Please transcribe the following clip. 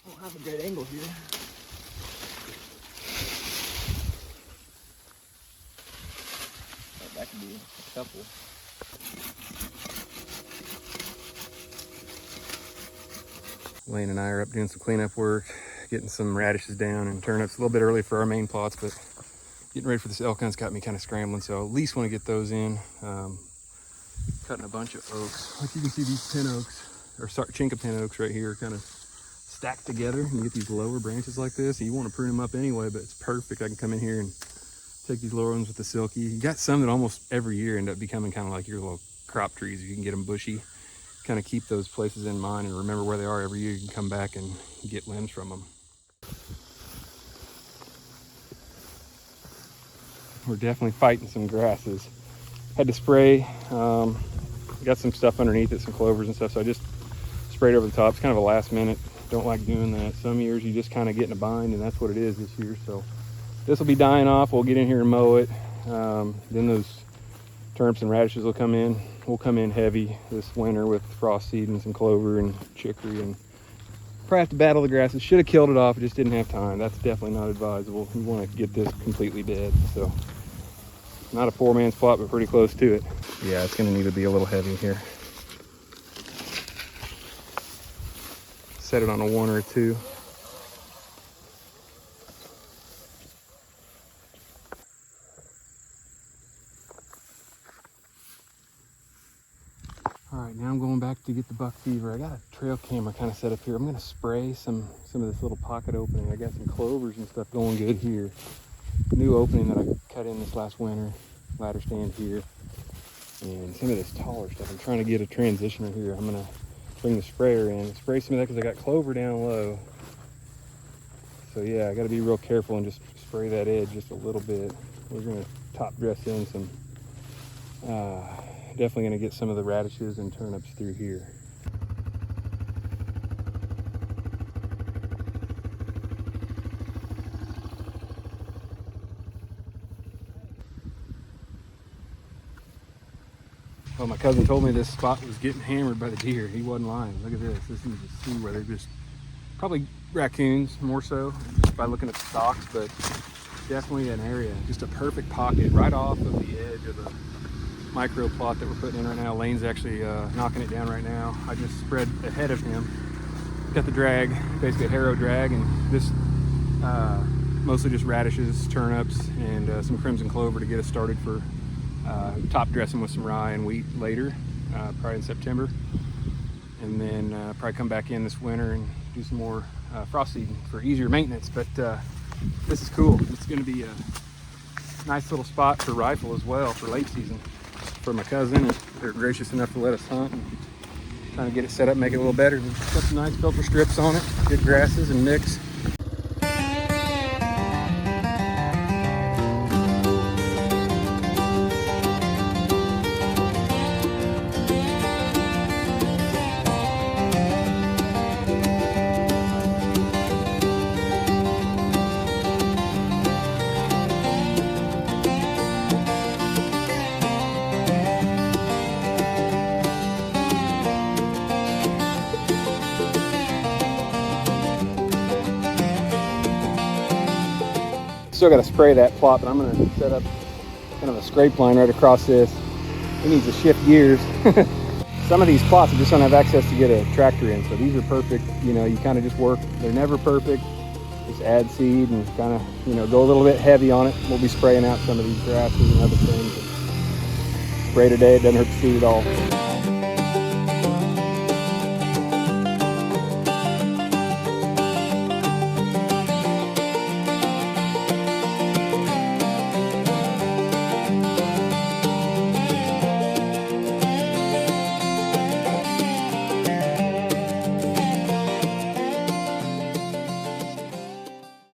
I don't have a great angle here. That could be a couple. Lane and I are up doing some cleanup work, getting some radishes down and turnips. A little bit early for our main plots, but getting ready for this elk hunt's got me kind of scrambling, so at least want to get those in. Cutting a bunch of oaks. Like you can see these pin oaks, or chinka pin oaks right here, kind of stacked together. And you get these lower branches like this. And you want to prune them up anyway, but it's perfect. I can come in here and take these lower ones with the silky. You got some that almost every year end up becoming kind of like your little crop trees. You can get them bushy. Kind of keep those places in mind and remember where they are every year. You can come back and get limbs from them. We're definitely fighting some grasses. Had to spray, got some stuff underneath it, some clovers and stuff, so I just sprayed over the top. It's kind of a last minute. Don't like doing that. Some years you just kind of get in a bind, and that's what it is this year. So this will be dying off. We'll get in here and mow it. Then those turnips and radishes will come in. We'll come in heavy this winter with frost seed and some clover and chicory, and probably have to battle the grasses. Should have killed it off, just didn't have time. That's definitely not advisable. You want to get this completely dead. So not a poor man's plot, but pretty close to it. Yeah, it's going to need to be a little heavy here. Set it on a 1 or a 2. All right, now I'm going back to get the buck fever. I got a trail camera kind of set up here. I'm going to spray some of this little pocket opening. I got some clovers and stuff going good here. New opening that I cut in this last winter. Ladder stand here. And some of this taller stuff. I'm trying to get a transitioner here. I'm going to bring the sprayer in, spray some of that because I got clover down low. So yeah, I got to be real careful and just spray that edge just a little bit. We're going to top dress in some, definitely going to get some of the radishes and turnips through here. Well, my cousin told me this spot was getting hammered by the deer. He wasn't lying. Look at this. This is a scene where they're just probably raccoons more so just by looking at the stalks, but definitely an area, just a perfect pocket right off of the edge of the micro plot that we're putting in right now. Lane's actually knocking it down right now. I just spread ahead of him, got the drag, basically a harrow drag, and this mostly just radishes, turnips, and some crimson clover to get us started for top dressing with some rye and wheat later, probably in September. And then probably come back in this winter and do some more frost seeding for easier maintenance. But this is cool. It's going to be a nice little spot for rifle as well for late season for my cousin. And they're gracious enough to let us hunt and trying to get it set up, make it a little better. Put some nice filter strips on it, good grasses and mix. Still got to spray that plot, but I'm going to set up kind of a scrape line right across this. It needs to shift gears. Some of these plots I just don't have access to get a tractor in, so these are perfect. You know, you kind of just work. They're never perfect. Just add seed and kind of, you know, go a little bit heavy on it. We'll be spraying out some of these grasses and other things. Spray today, it doesn't hurt the seed at all.